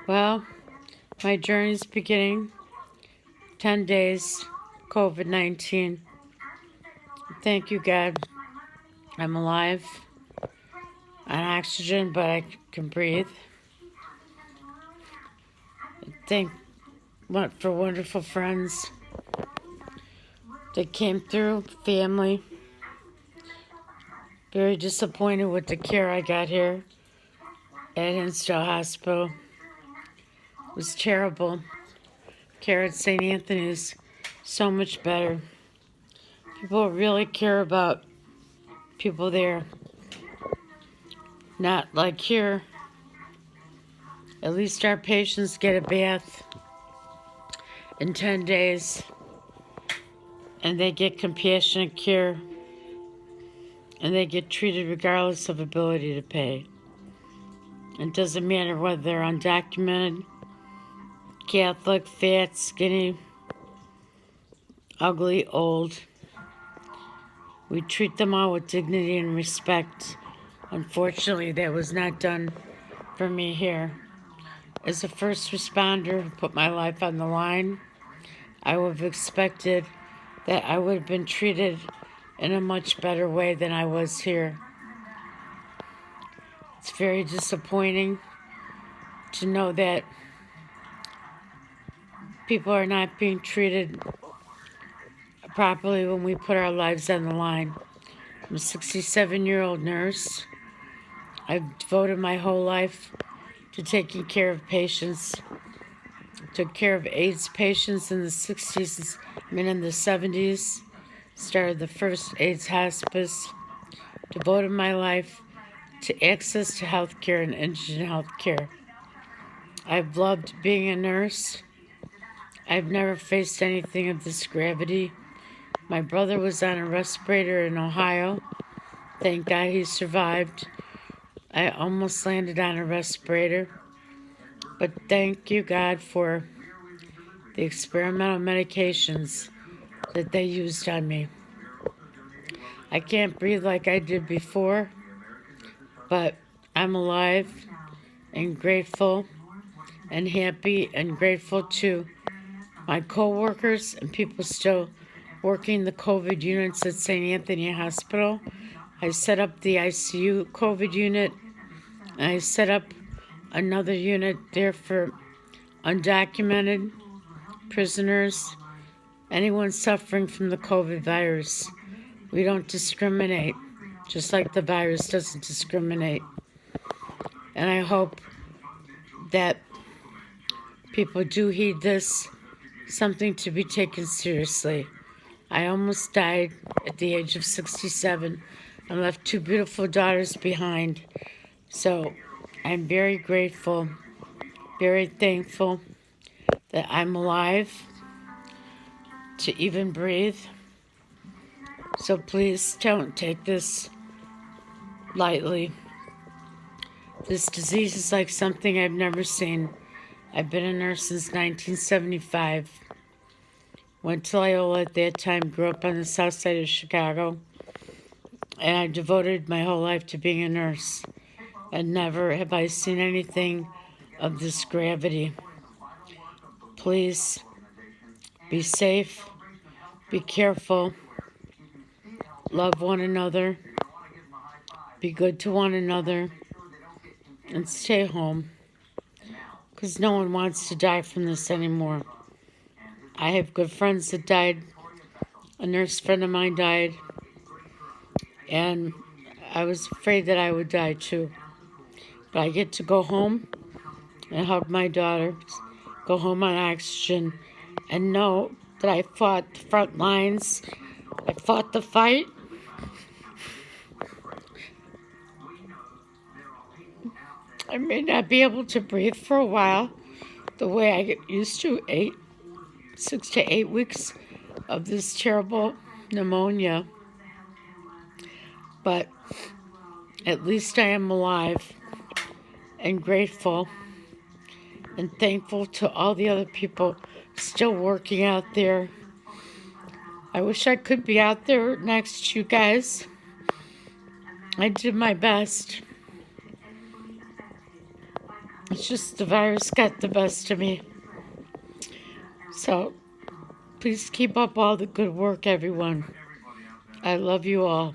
Well, my journey's beginning. 10 days, COVID-19. Thank you, God. I'm alive, on oxygen, but I can breathe. Thank what for wonderful friends that came through, family. Very disappointed with the care I got here at Hinsdale Hospital. It was terrible. Care at St. Anthony's, so much better. People really care about people there. Not like here. At least our patients get a bath in 10 days, and they get compassionate care, and they get treated regardless of ability to pay. It doesn't matter whether they're undocumented, Catholic, fat, skinny, ugly, old. We treat them all with dignity and respect. Unfortunately, that was not done for me here. As a first responder who put my life on the line, I would have expected that I would have been treated in a much better way than I was here. It's very disappointing to know that people are not being treated properly when we put our lives on the line. I'm a 67-year-old nurse. I've devoted my whole life to taking care of patients. Took care of AIDS patients in the 60s, in the 70s. Started the first AIDS hospice. Devoted my life to access to health care and indigent health care. I've loved being a nurse. I've never faced anything of this gravity. My brother was on a respirator in Ohio. Thank God he survived. I almost landed on a respirator. But thank you, God, for the experimental medications that they used on me. I can't breathe like I did before, but I'm alive and grateful and happy and grateful to my co-workers and people still working the COVID units at St. Anthony Hospital. I set up the ICU COVID unit, and I set up another unit there for undocumented prisoners, anyone suffering from the COVID virus. We don't discriminate, just like the virus doesn't discriminate. And I hope that people do heed this, something to be taken seriously. I almost died at the age of 67 and left two beautiful daughters behind. So I'm very grateful, very thankful that I'm alive to even breathe. So please don't take this lightly. This disease is like something I've never seen. I've been a nurse since 1975. Went to Loyola at that time, grew up on the south side of Chicago, and I devoted my whole life to being a nurse. And never have I seen anything of this gravity. Please be safe, be careful, love one another, be good to one another, and stay home, because no one wants to die from this anymore. I have good friends that died. A nurse friend of mine died, and I was afraid that I would die too. But I get to go home and hug my daughter, go home on oxygen, and know that I fought the front lines. I fought the fight. I may not be able to breathe for a while the way I get used to, 6 to 8 weeks of this terrible pneumonia. But at least I am alive and grateful and thankful to all the other people still working out there. I wish I could be out there next to you guys. I did my best. It's just the virus got the best of me. So please keep up all the good work, everyone. I love you all.